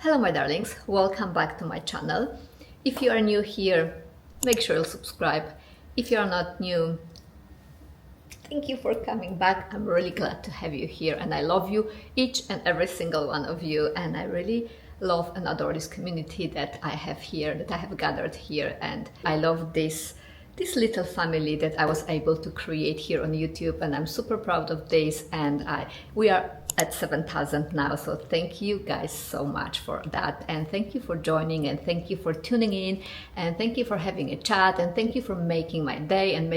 Hello my darlings, welcome back to my channel. If you are new here, make sure you subscribe. If you are not new, thank you for coming back. I'm really glad to have you here and I love you, each and every single one of you, and I really love and adore this community that I have here, that I have gathered here, and I love this little family that I was able to create here on YouTube, and I'm super proud of this. And we are at 7,000 now, so thank you guys so much for that, and thank you for joining, and thank you for tuning in, and thank you for having a chat, and thank you for making my day and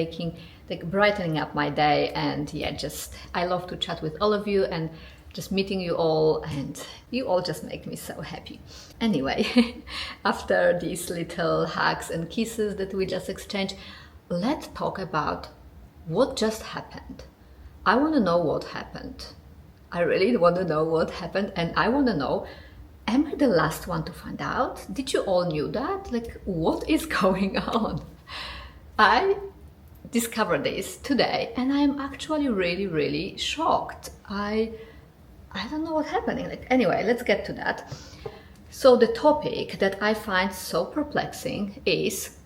brightening up my day. And yeah, just I love to chat with all of you and just meeting you all, and you all just make me so happy. Anyway, after these little hugs and kisses that we just exchanged, let's talk about what just happened. I want to know what happened. I really want to know what happened, and I want to know, am I the last one to find out? Did you all knew that? Like, what is going on? I discovered this today and I'm actually really shocked. I don't know what's happening. Like, anyway, let's get to that. So the topic that I find so perplexing is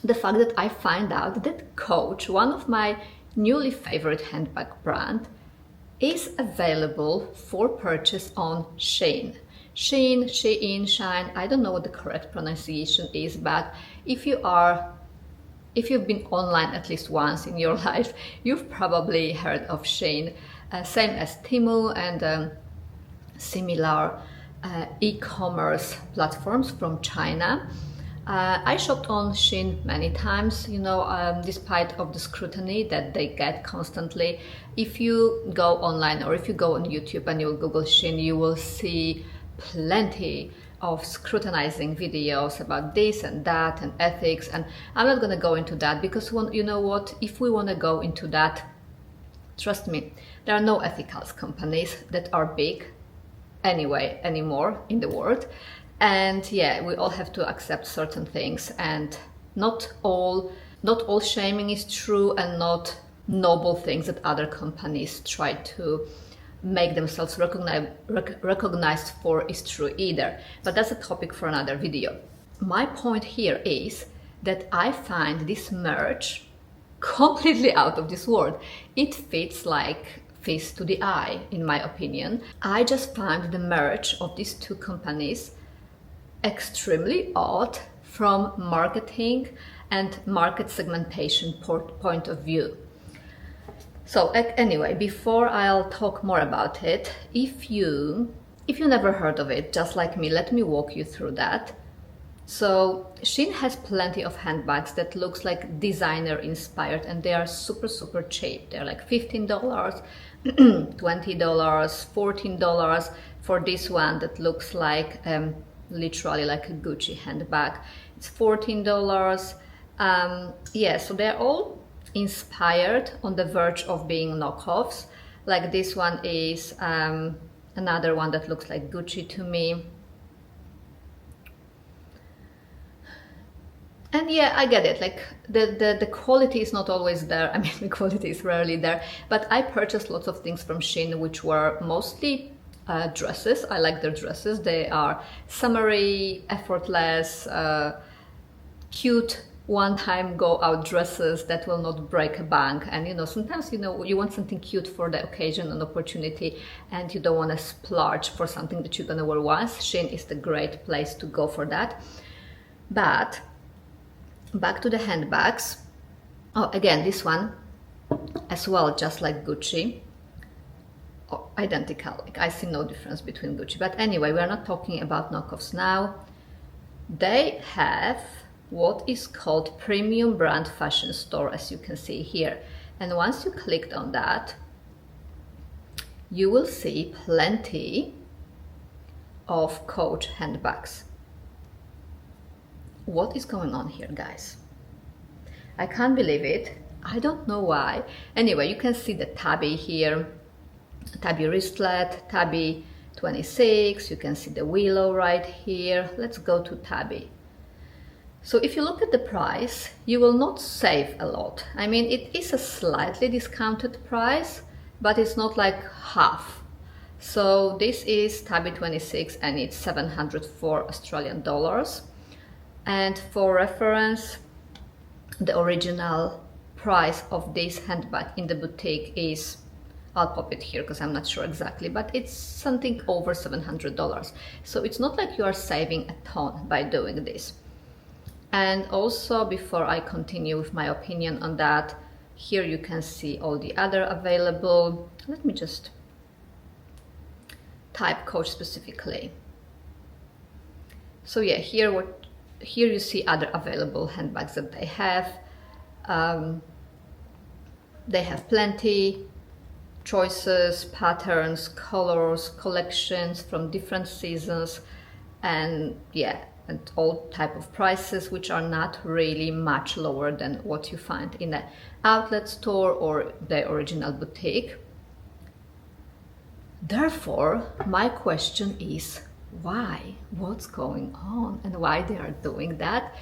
the fact that I find out that Coach, one of my newly favorite handbag brand, is available for purchase on Shein. Shein, Shein, Shein, I don't know what the correct pronunciation is, but if you've been online at least once in your life, you've probably heard of Shein. Same as Temu and similar e-commerce platforms from China. I shopped on Shein many times, despite of the scrutiny that they get constantly. If you go online or if you go on YouTube and you Google Shein, you will see plenty of scrutinizing videos about this and that and ethics, and I'm not going to go into that because you know what, if we want to go into that, trust me, there are no ethical companies that are big anymore in the world. And yeah, we all have to accept certain things, and not all shaming is true, and not noble things that other companies try to make themselves recognized for is true either. But that's a topic for another video. My point here is that I find this merch completely out of this world. It fits like fist to the eye, in my opinion. I just find the merch of these two companies extremely odd from marketing and market segmentation point of view. So anyway, before I'll talk more about it, if you never heard of it, just like me, let me walk you through that. So Shein has plenty of handbags that looks like designer inspired, and they are super cheap. They're like $15, $20, $14 for this one that looks like literally like a Gucci handbag. It's $14. Yeah, so they're all inspired, on the verge of being knockoffs. Like this one is another one that looks like Gucci to me. And yeah, I get it, like the quality is not always there. I mean, the quality is rarely there, but I purchased lots of things from Shein which were mostly dresses. I like their dresses. They are summery, effortless, cute, one-time go-out dresses that will not break a bank. And sometimes you want something cute for the occasion and opportunity, and you don't want to splurge for something that you're gonna wear once. Shein is the great place to go for that. But back to the handbags. Oh, again, this one as well, just like Gucci. Oh, identical, like I see no difference between Gucci. But anyway, we're not talking about knockoffs now. They have what is called premium brand fashion store, as you can see here. And once you clicked on that, you will see plenty of Coach handbags. What is going on here, guys? I can't believe it. I don't know why. Anyway, you can see the tabby here, tabby wristlet, tabby 26. You can see the willow right here. Let's go to tabby. So if you look at the price, you will not save a lot. I mean, it is a slightly discounted price, but it's not like half. So this is Tabby 26 and it's 704 Australian dollars. And for reference, the original price of this handbag in the boutique is, I'll pop it here because I'm not sure exactly, but it's something over $700. So it's not like you are saving a ton by doing this. And also, before I continue with my opinion on that, here you can see all the other available. Let me just type Coach specifically. So yeah, here you see other available handbags that they have. They have plenty choices, patterns, colors, collections from different seasons, and yeah, and all type of prices, which are not really much lower than what you find in an outlet store or the original boutique. Therefore, my question is, why? What's going on and why they are doing that?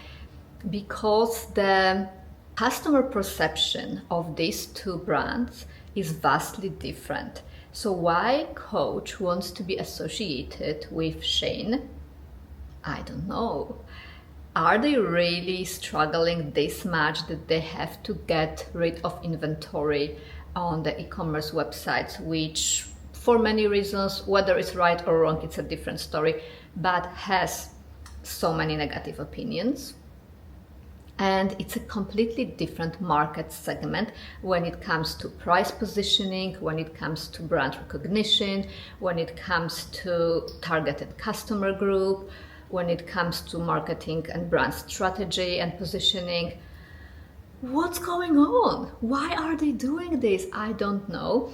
Because the customer perception of these two brands is vastly different. So why Coach wants to be associated with Shein? I don't know. Are they really struggling this much that they have to get rid of inventory on the e-commerce websites, which for many reasons, whether it's right or wrong, it's a different story, but has so many negative opinions? And it's a completely different market segment when it comes to price positioning, when it comes to brand recognition, when it comes to targeted customer group, when it comes to marketing and brand strategy and positioning. What's going on? Why are they doing this? I don't know.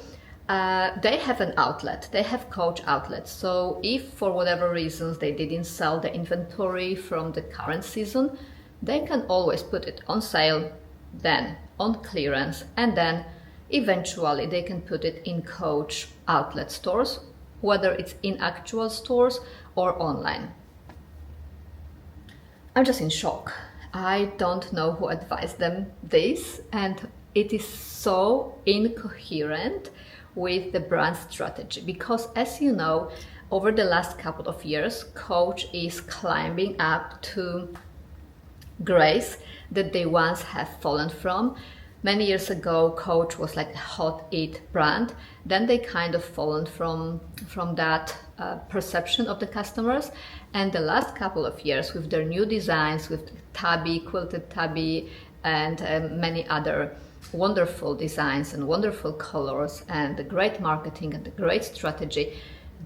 They have an outlet, they have Coach outlets. So if for whatever reasons they didn't sell the inventory from the current season, they can always put it on sale, then on clearance, and then eventually they can put it in Coach outlet stores, whether it's in actual stores or online. I'm just in shock. I don't know who advised them this, and it is so incoherent with the brand strategy, because as you know, over the last couple of years, Coach is climbing up to grace that they once have fallen from. Many years ago, Coach was like a hot it brand. Then they kind of fallen from that perception of the customers. And the last couple of years, with their new designs, with tabby, quilted tabby, and many other wonderful designs and wonderful colors and the great marketing and the great strategy,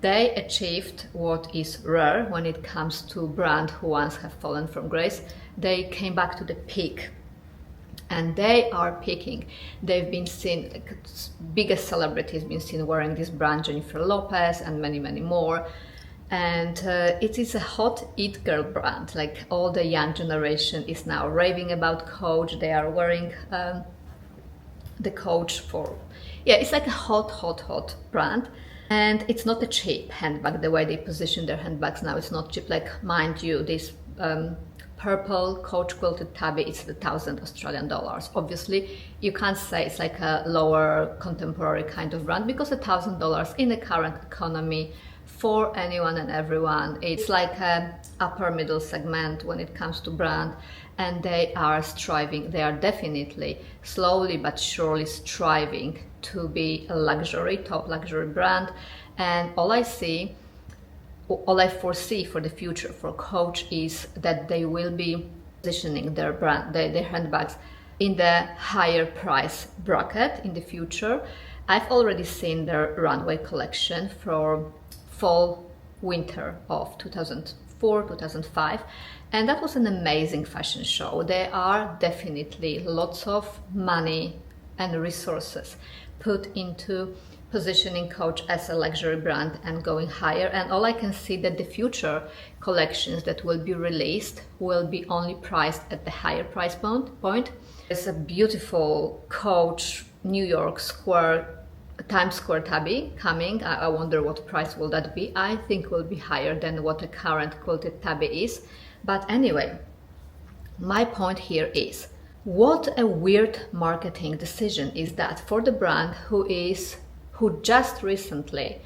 they achieved what is rare when it comes to brands who once have fallen from grace. They came back to the peak, and they are peaking. They've been seen, like, biggest celebrities been seen wearing this brand, Jennifer Lopez and many, many more. And it is a hot it girl brand. Like, all the young generation is now raving about Coach. They are wearing the Coach for, yeah, it's like a hot brand. And it's not a cheap handbag, the way they position their handbags now. It's not cheap. Like, mind you, this purple Coach quilted tabby, it's 1,000 Australian dollars. Obviously, you can't say it's like a lower contemporary kind of brand, because $1,000 in the current economy for anyone and everyone, it's like a upper middle segment when it comes to brand. And they are striving, they are definitely slowly but surely striving to be a luxury, top luxury brand. And all I foresee for the future for Coach is that they will be positioning their brand, their handbags, in the higher price bracket in the future. I've already seen their runway collection for fall winter of 2004, 2005, and that was an amazing fashion show. There are definitely lots of money and resources put into positioning Coach as a luxury brand and going higher. And all I can see that the future collections that will be released will be only priced at the higher price point. There's a beautiful Coach New York Times Square tabby coming. I wonder what price will that be. I think will be higher than what the current quilted tabby is. But anyway, my point here is, what a weird marketing decision is that for the brand who just recently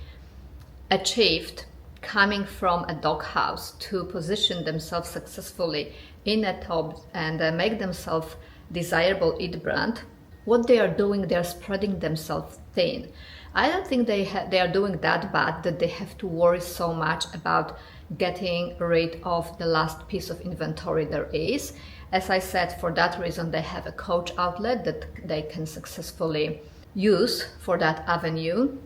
achieved coming from a doghouse to position themselves successfully in a top and make themselves desirable it brand, what they are doing, they are spreading themselves thin. I don't think they are doing that bad that they have to worry so much about getting rid of the last piece of inventory there is. As I said, for that reason, they have a coach outlet that they can successfully use for that avenue.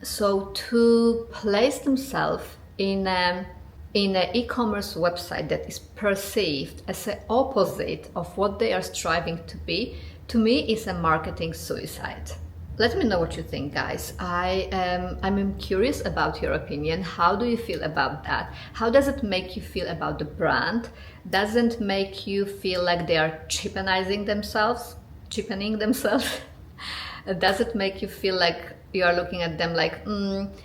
So to place themselves in an e-commerce website that is perceived as the opposite of what they are striving to be, to me is a marketing suicide. Let me know what you think, guys. I'm curious about your opinion. How do you feel about that? How does it make you feel about the brand? Does it make you feel like they are cheapening themselves? Does it make you feel like you are looking at them like,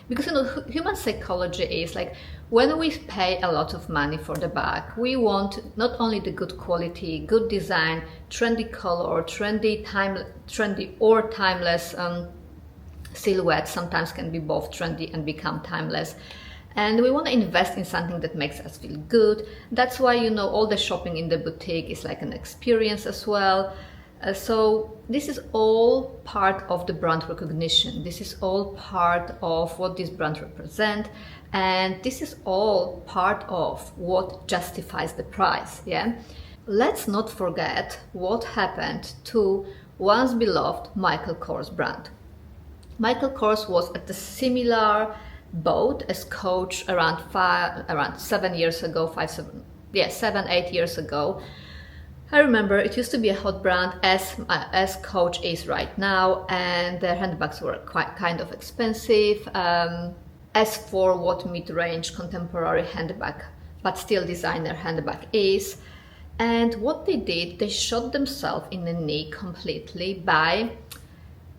because human psychology is like, when we pay a lot of money for the bag, we want not only the good quality, good design, trendy color, trendy or timeless silhouette. Sometimes can be both trendy and become timeless. And we want to invest in something that makes us feel good. That's why, all the shopping in the boutique is like an experience as well. So this is all part of the brand recognition. This is all part of what this brand represents. And this is all part of what justifies the price, yeah? Let's not forget what happened to once beloved Michael Kors brand. Michael Kors was at a similar boat as Coach around 7 years ago, 7-8 years ago. I remember it used to be a hot brand as Coach is right now, and their handbags were kind of expensive. As for what mid-range contemporary handbag, but still designer handbag is. And what they did, they shot themselves in the knee completely by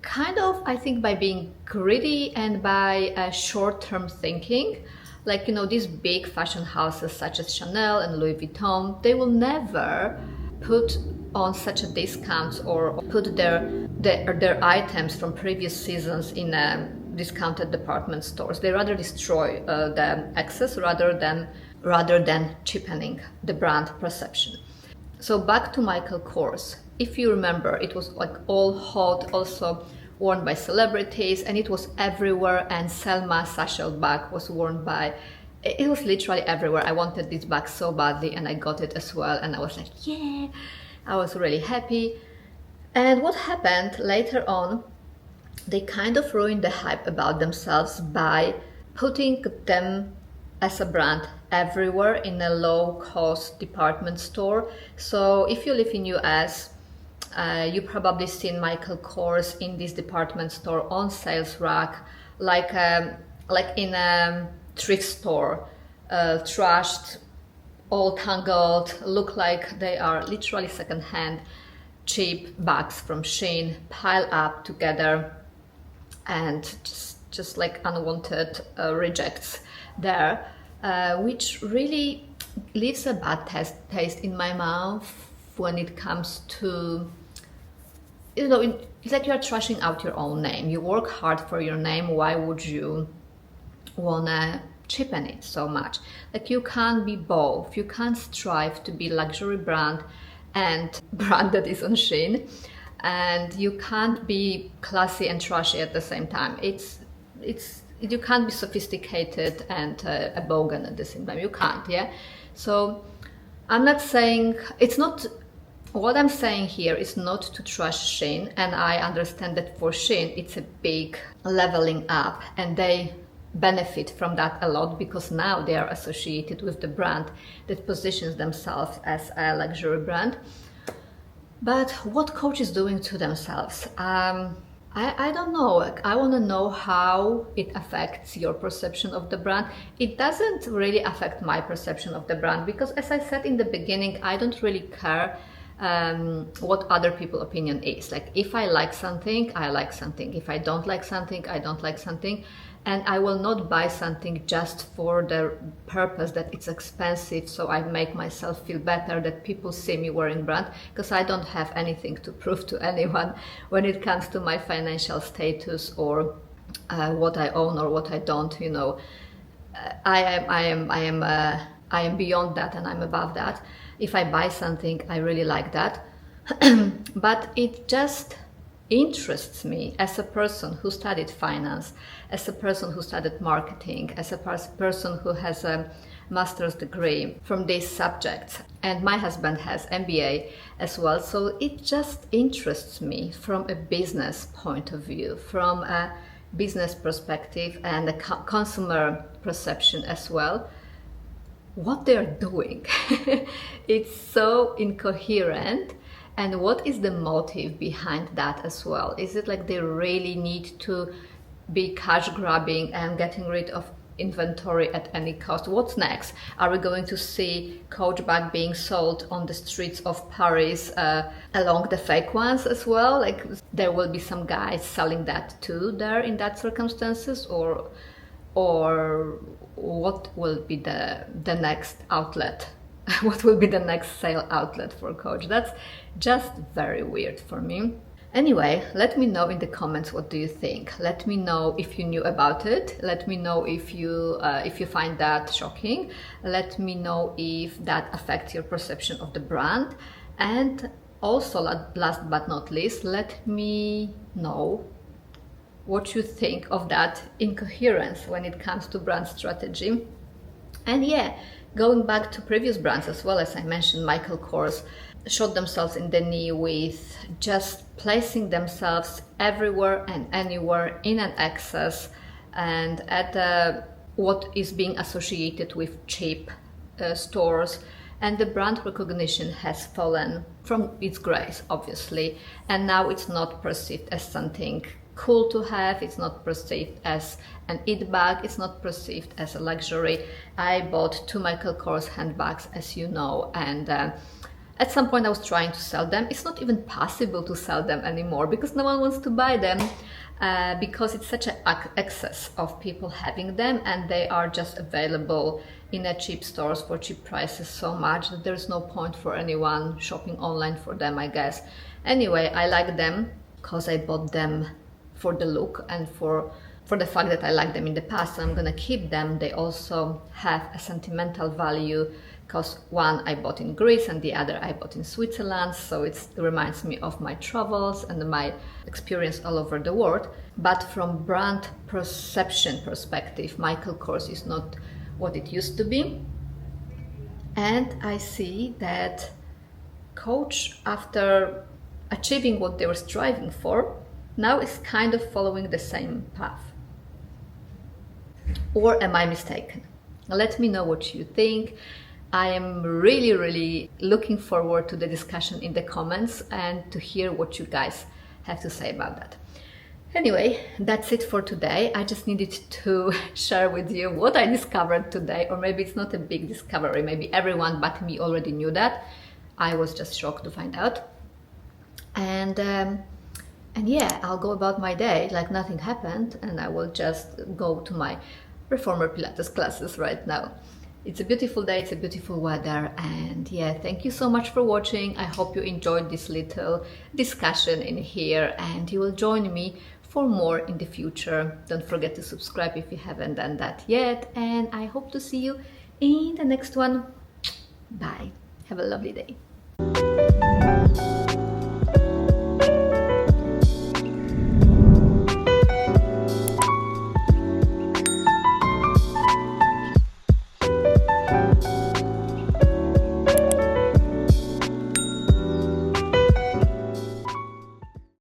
by being greedy and by short-term thinking. Like, these big fashion houses such as Chanel and Louis Vuitton, they will never put on such a discounts or put their items from previous seasons in discounted department stores. They rather destroy the excess rather than cheapening the brand perception. So back to Michael Kors. If you remember, it was like all hot, also worn by celebrities, and it was everywhere. And Selma Sachel bag was worn by. It was literally everywhere. I wanted this bag so badly, and I got it as well. And I was like, yeah, I was really happy. And what happened later on? They kind of ruined the hype about themselves by putting them as a brand everywhere in a low-cost department store. So if you live in US, you probably seen Michael Kors in this department store on sales rack, like in a thrift store, trashed, all tangled, look like they are literally second-hand, cheap bags from Shein piled up together, and just like unwanted rejects there, which really leaves a bad taste in my mouth when it comes to, it's like you're trashing out your own name. You work hard for your name. Why would you wanna cheapen it so much? Like, you can't be both. You can't strive to be luxury brand and brand that is on Shein. And you can't be classy and trashy at the same time. You can't be sophisticated and a bogan at the same time. You can't, yeah? So I'm not saying, what I'm saying here is not to trash Shein, and I understand that for Shein it's a big leveling up, and they benefit from that a lot because now they are associated with the brand that positions themselves as a luxury brand. But what Coach is doing to themselves, I don't know. I want to know how it affects your perception of the brand. It doesn't really affect my perception of the brand because, as I said in the beginning, I don't really care what other people's opinion is. Like, if I like something, I like something. If I don't like something, I don't like something. And I will not buy something just for the purpose that it's expensive, so I make myself feel better that people see me wearing brand, because I don't have anything to prove to anyone when it comes to my financial status or what I own or what I don't, you know. I am beyond that, and I'm above that. If I buy something, I really like that. But it just interests me as a person who studied finance, as a person who studied marketing, as a person who has a master's degree from these subjects. And my husband has MBA as well. So it just interests me from a business point of view, from a business perspective and a consumer perception as well, what they're doing. It's so incoherent. And what is the motive behind that as well? Is it like they really need to be cash grabbing and getting rid of inventory at any cost? What's next? Are we going to see Coach bag being sold on the streets of Paris along the fake ones as well? Like there will be some guys selling that too there in that circumstances, or what will be the next outlet? What will be the next sale outlet for Coach? That's just very weird for me. Anyway, let me know in the comments, what do you think? Let me know if you knew about it. Let me know if you find that shocking. Let me know if that affects your perception of the brand. And also, last but not least, let me know what you think of that incoherence when it comes to brand strategy. And yeah, going back to previous brands as well, as I mentioned, Michael Kors shot themselves in the knee with just placing themselves everywhere and anywhere in an excess and at what is being associated with cheap stores. And the brand recognition has fallen from its grace, obviously, and now it's not perceived as something cool to have. It's not perceived as an it bag. It's not perceived as a luxury. I bought 2 Michael Kors handbags, as you know, and at some point I was trying to sell them. It's not even possible to sell them anymore because no one wants to buy them because it's such an excess of people having them, and they are just available in a cheap stores for cheap prices so much that there's no point for anyone shopping online for them, I guess. Anyway, I like them because I bought them for the look and for the fact that I liked them in the past, so I'm gonna keep them. They also have a sentimental value because one I bought in Greece and the other I bought in Switzerland, so it reminds me of my travels and my experience all over the world. But from brand perception perspective, Michael Kors is not what it used to be. And I see that Coach, after achieving what they were striving for, now is kind of following the same path. Or am I mistaken? Let me know what you think. I am really looking forward to the discussion in the comments and to hear what you guys have to say about that. Anyway, that's it for today. I just needed to share with you what I discovered today, or maybe it's not a big discovery. Maybe everyone but me already knew that. I was just shocked to find out. And yeah, I'll go about my day like nothing happened, and I will just go to my reformer Pilates classes right now. It's a beautiful day, it's a beautiful weather, and yeah, thank you so much for watching. I hope you enjoyed this little discussion in here, and you will join me for more in the future. Don't forget to subscribe if you haven't done that yet, and I hope to see you in the next one. Bye. Have a lovely day.